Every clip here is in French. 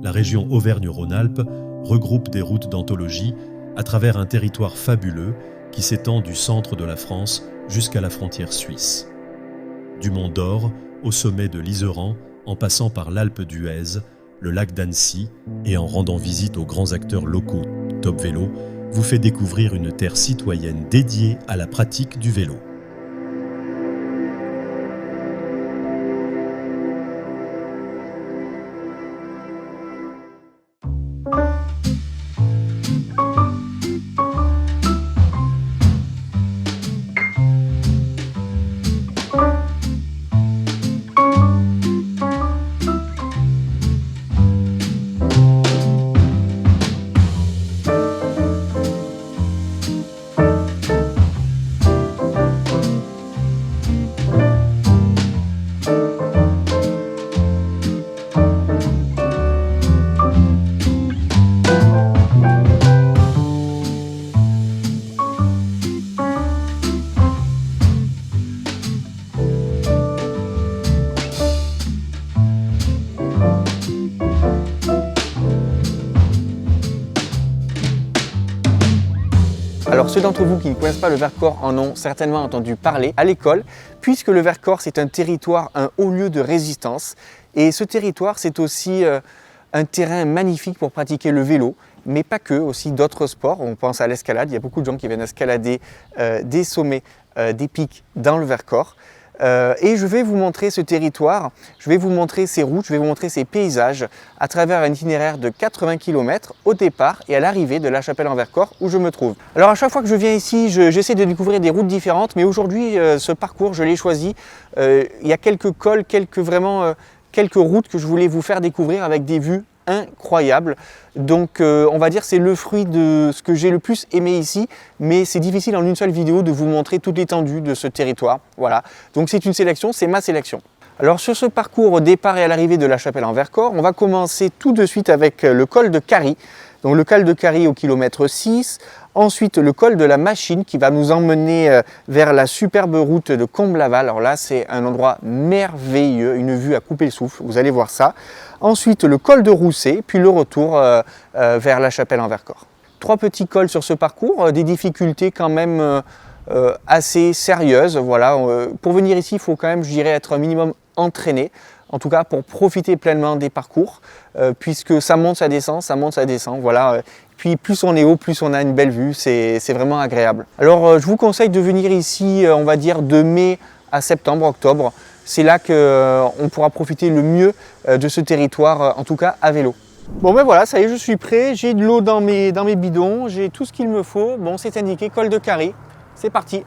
la région Auvergne-Rhône-Alpes regroupe des routes d'anthologie à travers un territoire fabuleux qui s'étend du centre de la France jusqu'à la frontière suisse. Du Mont d'Or au sommet de l'Iseran, en passant par l'Alpe d'Huez, le lac d'Annecy et en rendant visite aux grands acteurs locaux Top Vélo, vous fait découvrir une terre citoyenne dédiée à la pratique du vélo. Alors ceux d'entre vous qui ne connaissent pas le Vercors en ont certainement entendu parler à l'école, puisque le Vercors c'est un territoire, un haut lieu de résistance. Et ce territoire c'est aussi un terrain magnifique pour pratiquer le vélo, mais pas que, aussi d'autres sports. On pense à l'escalade, il y a beaucoup de gens qui viennent escalader des sommets, des pics dans le Vercors. Et je vais vous montrer ce territoire, je vais vous montrer ces routes, je vais vous montrer ces paysages à travers un itinéraire de 80 km au départ et à l'arrivée de La Chapelle-en-Vercors où je me trouve. Alors à chaque fois que je viens ici, j'essaie de découvrir des routes différentes, mais aujourd'hui ce parcours je l'ai choisi. Il y a quelques cols, quelques routes que je voulais vous faire découvrir avec des vues incroyable. Donc on va dire c'est le fruit de ce que j'ai le plus aimé ici, mais c'est difficile en une seule vidéo de vous montrer toute l'étendue de ce territoire. Voilà, donc c'est une sélection, c'est ma sélection. Alors sur ce parcours au départ et à l'arrivée de La Chapelle-en-Vercors, on va commencer tout de suite avec le col de Carie. Donc le col de Carie au kilomètre 6, ensuite le col de la Machine qui va nous emmener vers la superbe route de Comblaval. Alors là c'est un endroit merveilleux, une vue à couper le souffle, vous allez voir ça. Ensuite le col de Rousset, puis le retour vers La Chapelle-en-Vercors. 3 petits cols sur ce parcours, des difficultés quand même assez sérieuses. Voilà. Pour venir ici il faut quand même, je dirais, être un minimum entraîné. En tout cas pour profiter pleinement des parcours, puisque ça monte, ça descend, voilà. Puis plus on est haut, plus on a une belle vue, c'est vraiment agréable. Alors je vous conseille de venir ici, on va dire de mai à septembre, octobre. C'est là qu'on pourra profiter le mieux de ce territoire, en tout cas à vélo. Bon ben voilà, ça y est, je suis prêt, j'ai de l'eau dans mes bidons, j'ai tout ce qu'il me faut. Bon, c'est indiqué, col de Carie, c'est parti.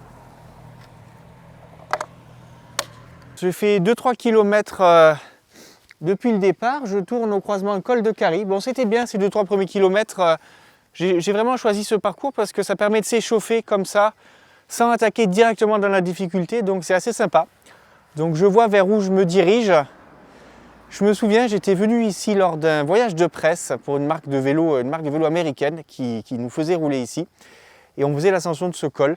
Je fais 2-3 km depuis le départ, je tourne au croisement col de Carie. Bon, c'était bien ces 2-3 premiers kilomètres. J'ai vraiment choisi ce parcours parce que ça permet de s'échauffer comme ça, sans attaquer directement dans la difficulté, donc c'est assez sympa. Donc je vois vers où je me dirige. Je me souviens, j'étais venu ici lors d'un voyage de presse pour une marque de vélo américaine qui nous faisait rouler ici. Et on faisait l'ascension de ce col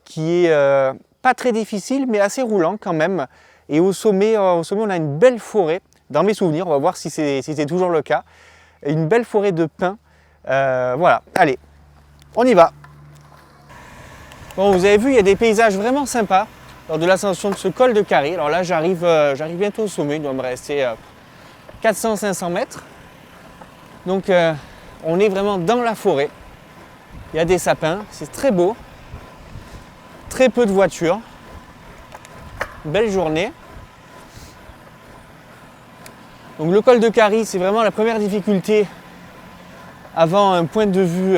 qui est pas très difficile, mais assez roulant quand même. Et au sommet, on a une belle forêt. Dans mes souvenirs, on va voir si c'est toujours le cas. Une belle forêt de pins. Voilà, allez, on y va. Bon, vous avez vu, il y a des paysages vraiment sympas lors de l'ascension de ce col de Carie. Alors là, j'arrive bientôt au sommet. Il doit me rester 400-500 mètres. Donc, on est vraiment dans la forêt. Il y a des sapins, c'est très beau. Très peu de voitures, belle journée. Donc le col de Carie, c'est vraiment la première difficulté avant un point de vue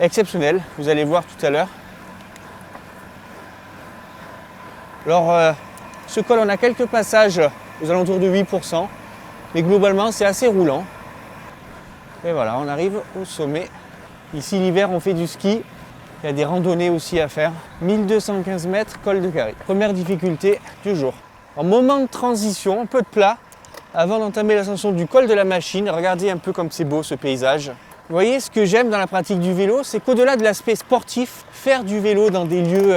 exceptionnel, vous allez voir tout à l'heure. Alors ce col, on a quelques passages aux alentours de 8%, mais globalement c'est assez roulant. Et voilà, on arrive au sommet. Ici l'hiver on fait du ski. Il y a des randonnées aussi à faire. 1215 mètres, col de Carie. Première difficulté du jour. En moment de transition, un peu de plat, avant d'entamer l'ascension du col de la Machine. Regardez un peu comme c'est beau ce paysage. Vous voyez, ce que j'aime dans la pratique du vélo, c'est qu'au-delà de l'aspect sportif, faire du vélo dans des lieux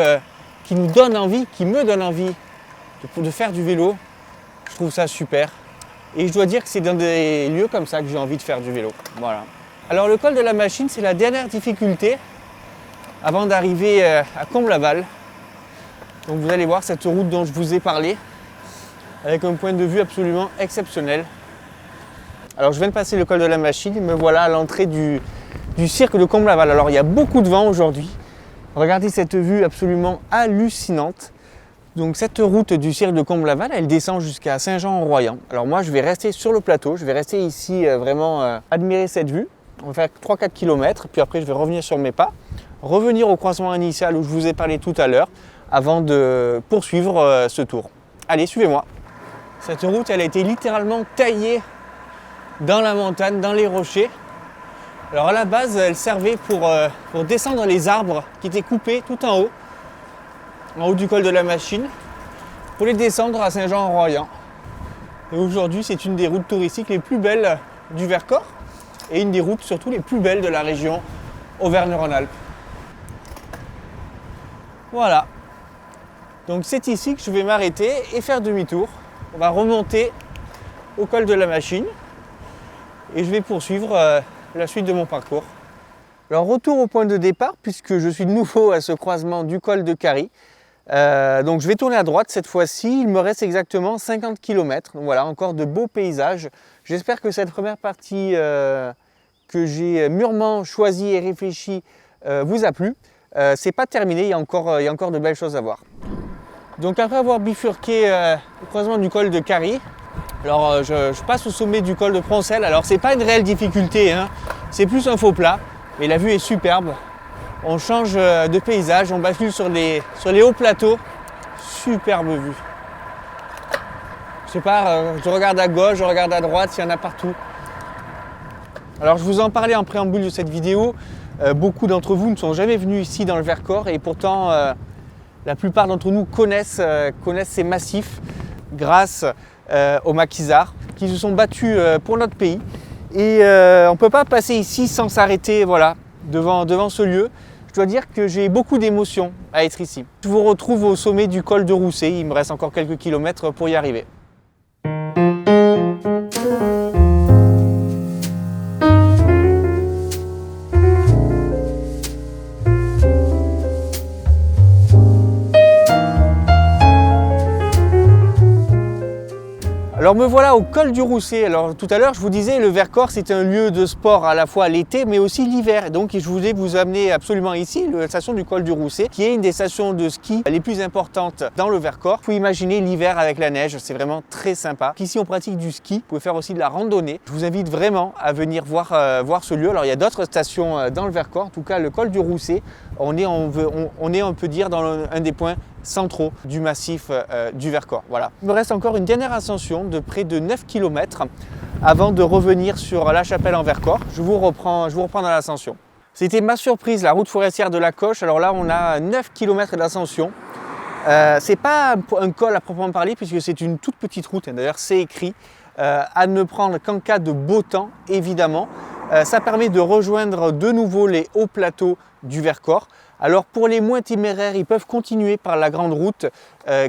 qui nous donnent envie, qui me donnent envie de faire du vélo, je trouve ça super. Et je dois dire que c'est dans des lieux comme ça que j'ai envie de faire du vélo. Voilà. Alors le col de la Machine, c'est la dernière difficulté avant d'arriver à Combles-Laval. Donc vous allez voir cette route dont je vous ai parlé, avec un point de vue absolument exceptionnel. Alors je viens de passer le col de la Machine et me voilà à l'entrée du cirque de Combles-Laval. Alors il y a beaucoup de vent aujourd'hui. Regardez cette vue absolument hallucinante. Donc cette route du cirque de Combles-Laval, elle descend jusqu'à Saint-Jean-en-Royans. Alors moi je vais rester sur le plateau, je vais rester ici vraiment admirer cette vue. On va faire 3-4 km, puis après je vais revenir sur mes pas, revenir au croisement initial où je vous ai parlé tout à l'heure, avant de poursuivre ce tour. Allez, suivez-moi. Cette route, elle a été littéralement taillée dans la montagne, dans les rochers. Alors à la base, elle servait pour descendre les arbres qui étaient coupés tout en haut du col de la Machine, pour les descendre à Saint-Jean-en-Royans. Et aujourd'hui, c'est une des routes touristiques les plus belles du Vercors et une des routes surtout les plus belles de la région Auvergne-Rhône-Alpes. Voilà. Donc c'est ici que je vais m'arrêter et faire demi-tour. On va remonter au col de la Machine et je vais poursuivre la suite de mon parcours. Alors retour au point de départ puisque je suis de nouveau à ce croisement du col de Carie. Donc je vais tourner à droite cette fois-ci, il me reste exactement 50 km. Donc voilà, encore de beaux paysages. J'espère que cette première partie que j'ai mûrement choisie et réfléchie vous a plu. C'est pas terminé, il y a encore de belles choses à voir. Donc après avoir bifurqué au croisement du col de Carie, alors je passe au sommet du col de Proncel. Alors c'est pas une réelle difficulté, hein. C'est plus un faux plat, mais la vue est superbe. On change de paysage, on bascule sur les hauts plateaux. Superbe vue. Je sais pas, je regarde à gauche, je regarde à droite, il y en a partout. Alors je vous en parlais en préambule de cette vidéo. Beaucoup d'entre vous ne sont jamais venus ici dans le Vercors et pourtant la plupart d'entre nous connaissent ces massifs grâce aux maquisards qui se sont battus pour notre pays. Et on ne peut pas passer ici sans s'arrêter devant ce lieu. Je dois dire que j'ai beaucoup d'émotions à être ici. Je vous retrouve au sommet du col de Rousset. Il me reste encore quelques kilomètres pour y arriver. Alors me voilà au col du Rousset. Alors tout à l'heure je vous disais le Vercors c'est un lieu de sport à la fois l'été mais aussi l'hiver. Donc je voulais vous amener absolument ici, la station du col du Rousset, qui est une des stations de ski les plus importantes dans le Vercors. Vous pouvez imaginer l'hiver avec la neige, c'est vraiment très sympa. Ici on pratique du ski, vous pouvez faire aussi de la randonnée. Je vous invite vraiment à venir voir ce lieu. Alors il y a d'autres stations dans le Vercors, en tout cas le col du Rousset, on peut dire dans un des points centraux du massif du Vercors. Voilà. Il me reste encore une dernière ascension de près de 9 km avant de revenir sur La Chapelle en Vercors. Je vous reprends dans l'ascension. C'était ma surprise, la route forestière de la Coche. Alors là, on a 9 km d'ascension. C'est pas un col à proprement parler puisque c'est une toute petite route. D'ailleurs, c'est écrit à ne prendre qu'en cas de beau temps, évidemment. Ça permet de rejoindre de nouveau les hauts plateaux du Vercors. Alors pour les moins téméraires, ils peuvent continuer par la grande route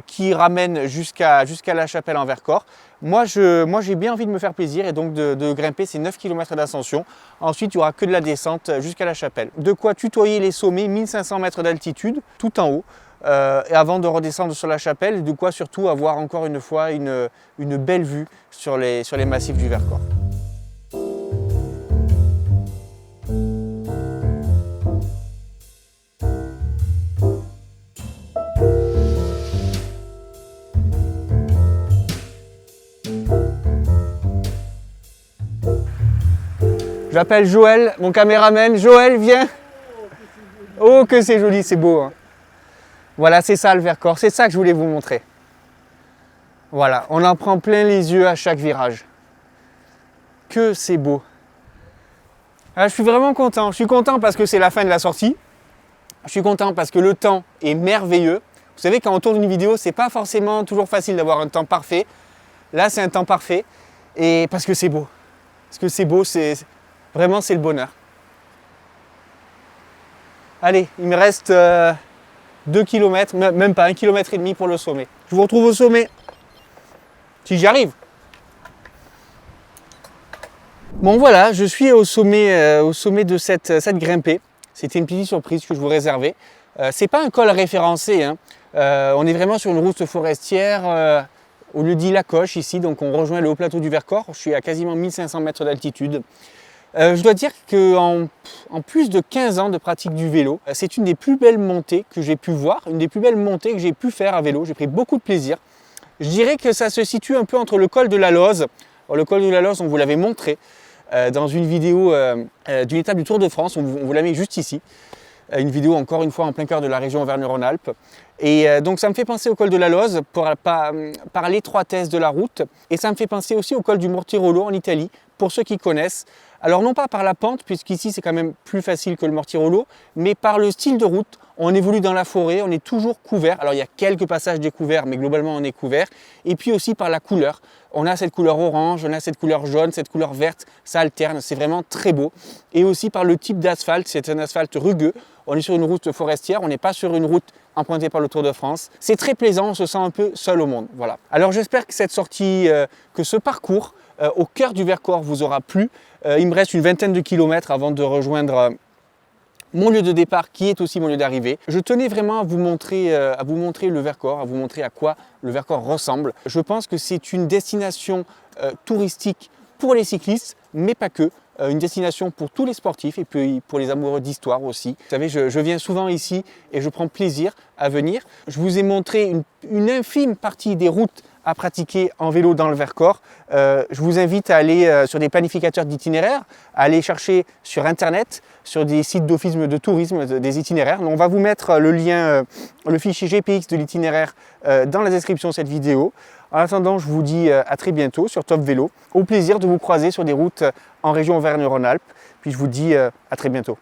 qui ramène jusqu'à La Chapelle en Vercors. Moi j'ai bien envie de me faire plaisir et donc de grimper ces 9 km d'ascension. Ensuite il n'y aura que de la descente jusqu'à La Chapelle. De quoi tutoyer les sommets, 1500 mètres d'altitude, tout en haut. Et avant de redescendre sur La Chapelle, de quoi surtout avoir encore une fois une belle vue sur les massifs du Vercors. J'appelle Joël, mon caméraman. Joël, viens. Oh, que c'est joli, c'est beau. Hein. Voilà, c'est ça le Vercors, c'est ça que je voulais vous montrer. Voilà, on en prend plein les yeux à chaque virage. Que c'est beau. Alors, je suis vraiment content. Je suis content parce que c'est la fin de la sortie. Je suis content parce que le temps est merveilleux. Vous savez, quand on tourne une vidéo, c'est pas forcément toujours facile d'avoir un temps parfait. Là, c'est un temps parfait. Et parce que c'est beau. Parce que c'est beau, vraiment, c'est le bonheur. Allez, il me reste 2 km, même pas 1,5 km pour le sommet. Je vous retrouve au sommet. Si j'y arrive. Bon voilà, je suis au sommet de cette grimpée. C'était une petite surprise que je vous réservais. C'est pas un col référencé, hein. On est vraiment sur une route forestière au lieu dit La Coche ici, donc on rejoint le haut plateau du Vercors. Je suis à quasiment 1500 mètres d'altitude. Je dois dire qu'en plus de 15 ans de pratique du vélo, c'est une des plus belles montées que j'ai pu voir, une des plus belles montées que j'ai pu faire à vélo. J'ai pris beaucoup de plaisir. Je dirais que ça se situe un peu entre le col de la Loze. Alors, le col de la Loze, on vous l'avait montré dans une vidéo d'une étape du Tour de France, on vous la met juste ici. Une vidéo encore une fois en plein cœur de la région Auvergne-Rhône-Alpes. Et donc ça me fait penser au col de la Loze par l'étroitesse de la route. Et ça me fait penser aussi au col du Mortirolo en Italie, pour ceux qui connaissent. Alors non pas par la pente, puisqu'ici c'est quand même plus facile que le Mortirolo, mais par le style de route. On évolue dans la forêt, on est toujours couvert. Alors il y a quelques passages découverts, mais globalement on est couvert. Et puis aussi par la couleur. On a cette couleur orange, on a cette couleur jaune, cette couleur verte, ça alterne, c'est vraiment très beau. Et aussi par le type d'asphalte, c'est un asphalte rugueux. On est sur une route forestière, on n'est pas sur une route empruntée par le Tour de France. C'est très plaisant, on se sent un peu seul au monde. Voilà. Alors j'espère que cette sortie, que ce parcours au cœur du Vercors vous aura plu. Il me reste une vingtaine de kilomètres avant de rejoindre mon lieu de départ qui est aussi mon lieu d'arrivée. Je tenais vraiment à vous montrer le Vercors, à vous montrer à quoi le Vercors ressemble. Je pense que c'est une destination touristique pour les cyclistes, mais pas que. Une destination pour tous les sportifs et puis pour les amoureux d'histoire aussi. Vous savez, je viens souvent ici et je prends plaisir à venir. Je vous ai montré une infime partie des routes à pratiquer en vélo dans le Vercors. Je vous invite à aller sur des planificateurs d'itinéraires, à aller chercher sur internet, sur des sites d'office de tourisme, des itinéraires. On va vous mettre le lien, le fichier GPX de l'itinéraire dans la description de cette vidéo. En attendant, je vous dis à très bientôt sur Top Vélo. Au plaisir de vous croiser sur des routes en région Auvergne-Rhône-Alpes. Puis je vous dis à très bientôt.